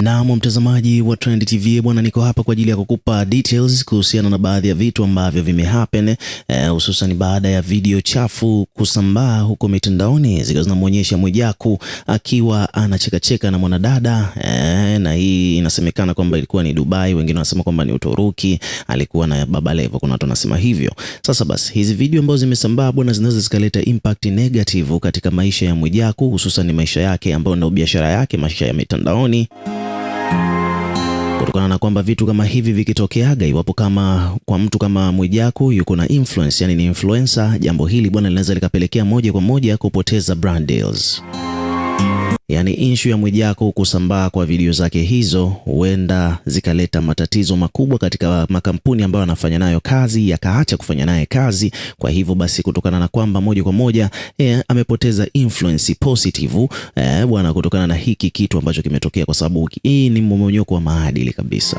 Naam, mtazamaji wa Trend TV bwana, niko hapa kwa ajili ya kukupa details kuhusiana na baadhi ya vitu ambavyo vimehappen, hususan baada ya video chafu kusambaa huko mitandaoni zikiwa zinamuonyesha Mwijaku akiwa anachekacheka na mwanadada, na hii inasemekana kwamba ilikuwa ni Dubai, wengine wanasema kwamba ni Uturuki, alikuwa na Baba Levo, kuna watu wanasema hivyo. Sasa basi hizi video ambazo zimesambaa bwana, zinaweza zikaleta impact negative katika maisha ya Mwijaku, hususan maisha yake ambayo ndio biashara yake, maisha ya mitandaoni, kutokana na kwamba vitu kama hivi vikitokeaga, iwapo kama kwa mtu kama Mwijaku yuko na influence, yani ni influencer, jambo hili bwana linaweza likapelekea moja kwa moja kupoteza brand deals. Yani issue ya Mwijaku kusambaa kwa video zake hizo huenda zikaleta matatizo makubwa katika makampuni ambayo anafanya nayo kazi, yakaacha kufanya naye kazi. Kwa hivyo basi, kutokana na kwamba moja kwa moja amepoteza influence positive bwana, kutokana na hiki kitu ambacho kimetokea, kwa sababu hii ni mmomonyoko wa maadili kabisa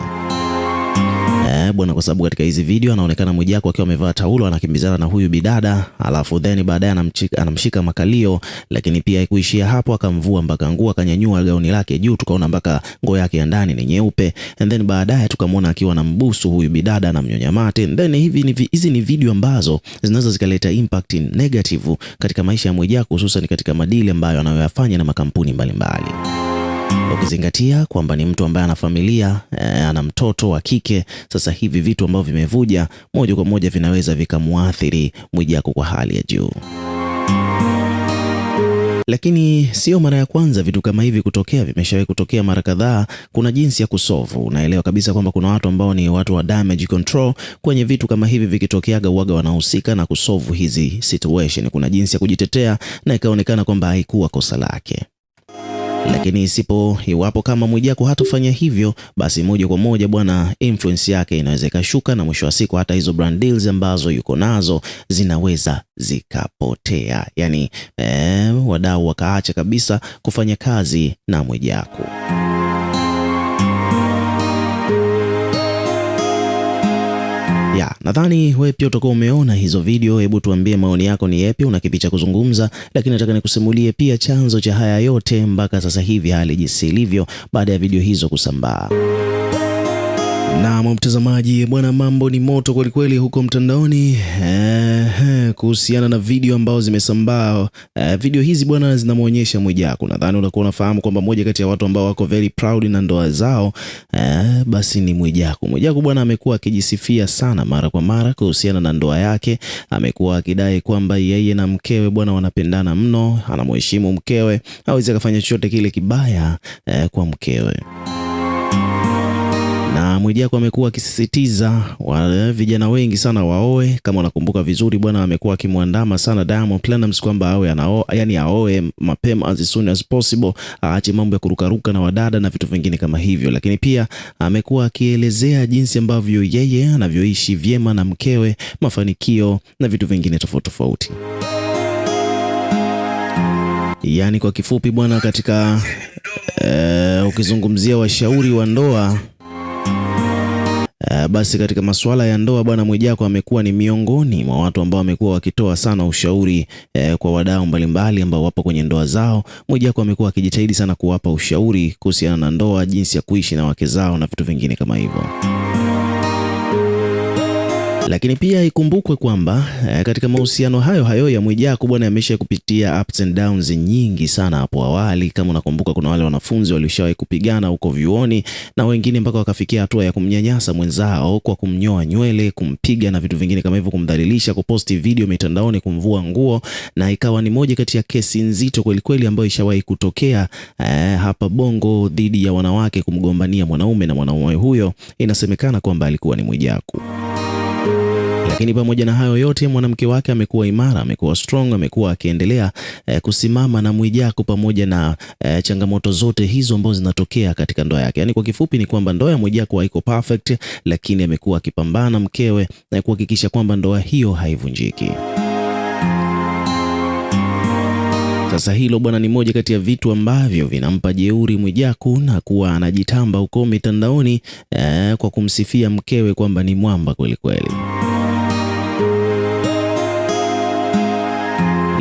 bwana, kwa sababu katika hizi video anaonekana Mwijaku akiwa amevaa taulo anakimbizana na huyu bidada, alafu then baadaye anamshika makalio, lakini pia haikuishia hapo, akamvua mpaka nguo, akanyanyua gauni lake juu, tukaona mpaka nguo yake ya ndani ni nyeupe, and then baadaye tukamwona akiwa anambusu huyu bidada na mnyonya mate. And then hizi ni video ambazo zinaweza zikaleta impact negative katika maisha ya Mwijaku, hususan katika madili ambayo anayoyafanya na makampuni mbalimbali, ukizingatia kwamba ni mtu ambaye ana familia, ana mtoto wa kike. Sasa hivi vitu ambavyo vimevuja moja kwa moja vinaweza vikamuathiri Mwijaku kwa hali ya juu. Lakini sio mara ya kwanza vitu kama hivi kutokea, vimeshawahi kutokea mara kadhaa. Kuna jinsi ya kusolve. Unaelewa kabisa kwamba kuna watu ambao ni watu wa damage control kwenye vitu kama hivi vikitokeaga, uaga wanahusika na kusolve hizi situation. Kuna jinsi ya kujitetea na ikaonekana kwamba haikuwa kosa lake. Lakini iwapo kama Mwijaku hatofanya hivyo, basi moja kwa moja bwana, influence yake inaweza ikashuka, na mwisho wa siku hata hizo brand deals ambazo yuko nazo zinaweza zikapotea. Yani wadau wakaacha kabisa kufanya kazi na Mwijaku. Nadhani wewe pia utakuwa umeona hizo video. Hebu tuambie maoni yako ni yapi, una kipi cha kuzungumza, lakini nataka nikusimulie pia chanzo cha haya yote mpaka sasa hivi hali jinsi ilivyo baada ya video hizo kusambaa. Na mtazamaji bwana, mambo ni moto kweli kweli huko mtandaoni kuhusiana na video ambazo zimesambaa. Video hizi bwana zinamuonyesha Mwijaku. Nadhani unakuwa unafahamu kwamba moja kati ya watu ambao wako very proud na ndoa zao basi ni Mwijaku. Mwijaku bwana amekuwa akijisifia sana mara kwa mara kuhusiana na ndoa yake. Amekuwa akidai kwamba yeye na mkewe bwana wanapendana mno, anamheshimu mkewe, hawezi akafanya chochote kile kibaya kwa mkewe. Na Mwijaku amekuwa akisisitiza vijana wengi sana waoe. Kama unakumbuka vizuri bwana, amekuwa akimwandama sana Diamond Platnumz kwamba aoe mapema, as soon as possible, aache mambo ya kurukaruka na wadada na vitu vingine kama hivyo. Lakini pia amekuwa akielezea jinsi ambavyo yeye anavyoishi vyema na mkewe, mafanikio na vitu vingine tofauti tofauti. Yani kwa kifupi bwana, katika ukizungumzia washauri wa ndoa, basi katika masuala ya ndoa bwana, Mwijaku amekuwa ni miongoni mwa watu ambao wamekuwa wakitoa sana ushauri kwa wadau mbalimbali ambao wapo kwenye ndoa zao. Mwijaku amekuwa akijitahidi sana kuwapa ushauri kuhusiana na ndoa, jinsi ya kuishi na wake zao na vitu vingine kama hivyo. Lakini pia ikumbukwe kwamba katika mahusiano hayo ya Mwijaku bwana, amesha kupitia ups and downs nyingi sana hapo awali. Kama unakumbuka, kuna wale wanafunzi walishawahi kupigana huko vyuoni, na wengine mpaka wakafikia hatua ya kumnyanyasa mwenzao kwa kumnyoa nywele, kumpiga na vitu vingine kama hivyo, kumdhalilisha, kuposti video mitandaoni, kumvua nguo, na ikawa ni moja kati ya kesi nzito kweli kweli ambayo ishawahi kutokea hapa Bongo dhidi ya wanawake kumgombania mwanaume, na mwanaume huyo inasemekana kwamba alikuwa ni Mwijaku. Lakini pamoja na hayo yote, mwanamke wake amekuwa imara, amekuwa strong, amekuwa akiendelea kusimama na Mwijaku pamoja na changamoto zote hizo ambazo zinatokea katika ndoa yake. Yani kwa kifupi ni kwamba ndoa ya Mwijaku haiko perfect, lakini amekuwa akipambana mkewe na kuhakikisha kwamba ndoa hiyo haivunjiki. Sasa hilo bwana ni moja kati ya vitu ambavyo vinampa jeuri Mwijaku na kuwa anajitamba huko mitandaoni kwa kumsifia mkewe kwamba ni mwamba kweli kweli.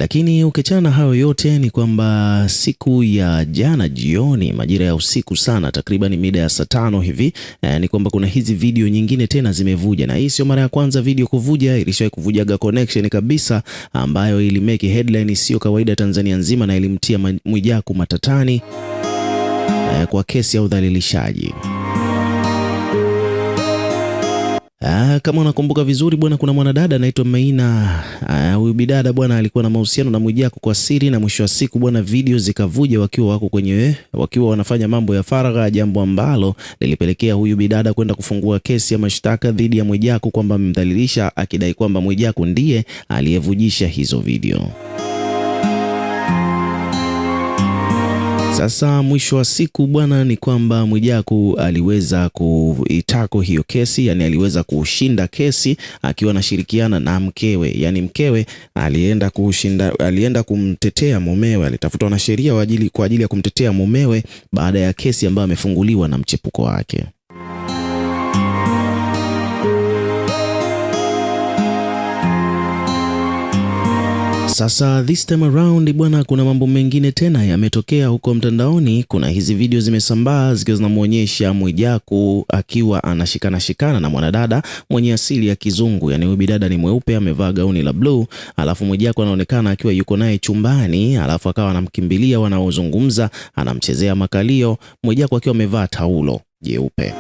Lakini ukiachana na hayo yote ni kwamba siku ya jana jioni majira ya usiku sana, takriban mida ya saa 5 hivi, ni kwamba kuna hizi video nyingine tena zimevuja, na hii sio mara ya kwanza video kuvuja. Ilishawahi kuvujaga Connection kabisa, ambayo ilimake headline sio kawaida Tanzania nzima, na ilimtia Mwijaku matatani kwa kesi ya udhalilishaji. Kama unakumbuka vizuri bwana, kuna mwanadada anaitwa Maina. Huyu bidada bwana alikuwa na mahusiano na Mwijaku kwa siri, na mwisho wa siku bwana video zikavuja wakiwa wanafanya mambo ya faragha, jambo ambalo lilipelekea huyu bidada kwenda kufungua kesi ya mashtaka dhidi ya Mwijaku kwamba amemdhalilisha, akidai kwamba Mwijaku ndiye aliyevujisha hizo video. Sasa mwisho wa siku bwana ni kwamba Mwijaku aliweza kuitako hiyo kesi, yani aliweza kushinda kesi akiwa anashirikiana na mkewe. Yani mkewe alienda kumtetea mumewe, alitafutwa na sheria kwa ajili ya kumtetea mumewe baada ya kesi ambayo amefunguliwa na mchepuko wake. Sasa this time around bwana, kuna mambo mengine tena yametokea huko mtandaoni. Kuna hizi video zimesambaa zikiwa zinamuonyesha Mwijaku akiwa anashikana na mwanadada mwenye asili ya kizungu. Yani huyu bidada ni mweupe, amevaa gauni la blue, alafu Mwijaku anaonekana akiwa yuko naye chumbani, alafu akawa anamkimbilia, wanaozungumza, anamchezea makalio, Mwijaku akiwa amevaa taulo jeupe.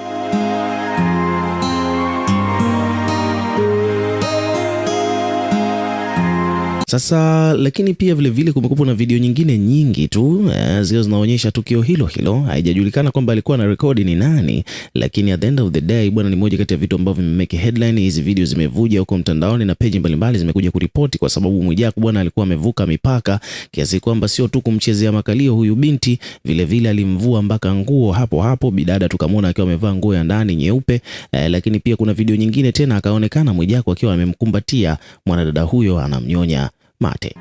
Sasa lakini pia vile kumekuwa na video nyingine nyingi tu zile zinaonyesha tukio hilo. Haijajulikana kwamba alikuwa na rekodi ni nani, lakini at the end of the day bwana, ni moja kati ya vitu ambavyo vimemake headline. Hizi video zimevuja huko mtandaoni na page mbalimbali zimekuja kuripoti, kwa sababu Mwijaku bwana alikuwa amevuka mipaka kiasi kwamba sio tu kumchezea makalio huyu binti, vile alimvua mpaka nguo hapo. Bidada tukamwona akiwa amevaa nguo ya ndani nyeupe, lakini pia kuna video nyingine tena akaonekana Mwijaku akiwa amemkumbatia mwanadada huyo, anamnyonya mate.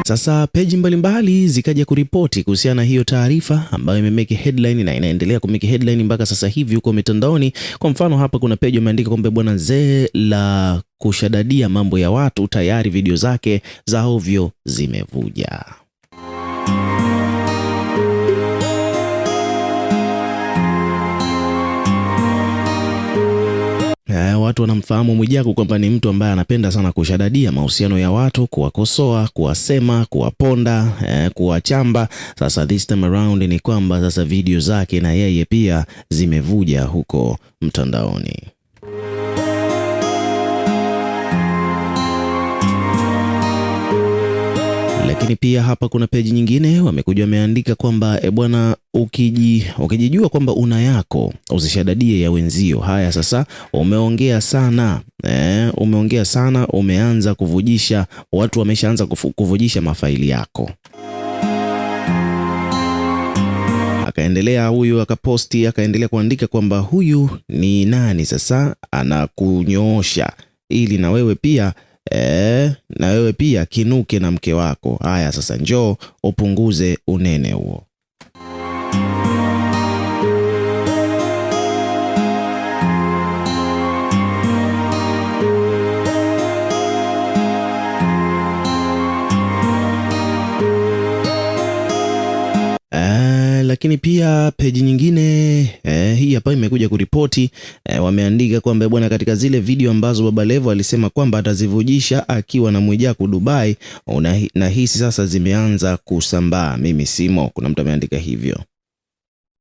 Sasa peji mbalimbali zikaja kuripoti kuhusiana na hiyo taarifa ambayo imemake headline na inaendelea kumake headline mpaka sasa hivi huko mitandaoni. Kwa mfano hapa kuna peji imeandika kwamba bwana zee la kushadadia mambo ya watu tayari video zake za ovyo zimevuja. Watu wanamfahamu Mwijaku kwamba ni mtu ambaye anapenda sana kushadadia mahusiano ya watu, kuwakosoa, kuwasema, kuwaponda, kuwachamba. Sasa this time around ni kwamba sasa video zake na yeye pia zimevuja huko mtandaoni. Lakini pia hapa kuna peji nyingine wamekuja wameandika kwamba bwana, ukijijua kwamba una yako usishadadie ya wenzio. Haya sasa, umeongea sana, umeanza kuvujisha, watu wameshaanza kuvujisha mafaili yako. Akaendelea huyu akaposti, akaendelea kuandika kwamba huyu ni nani sasa anakunyoosha ili na wewe pia kinuke na mke wako. Haya sasa, njoo upunguze unene huo. Lakini pia peji nyingine hii hapa imekuja kuripoti, wameandika kwamba bwana, katika zile video ambazo Baba Levo alisema kwamba atazivujisha akiwa na Mwijaku Dubai, na hisi sasa zimeanza kusambaa, mimi simo. Kuna mtu ameandika hivyo.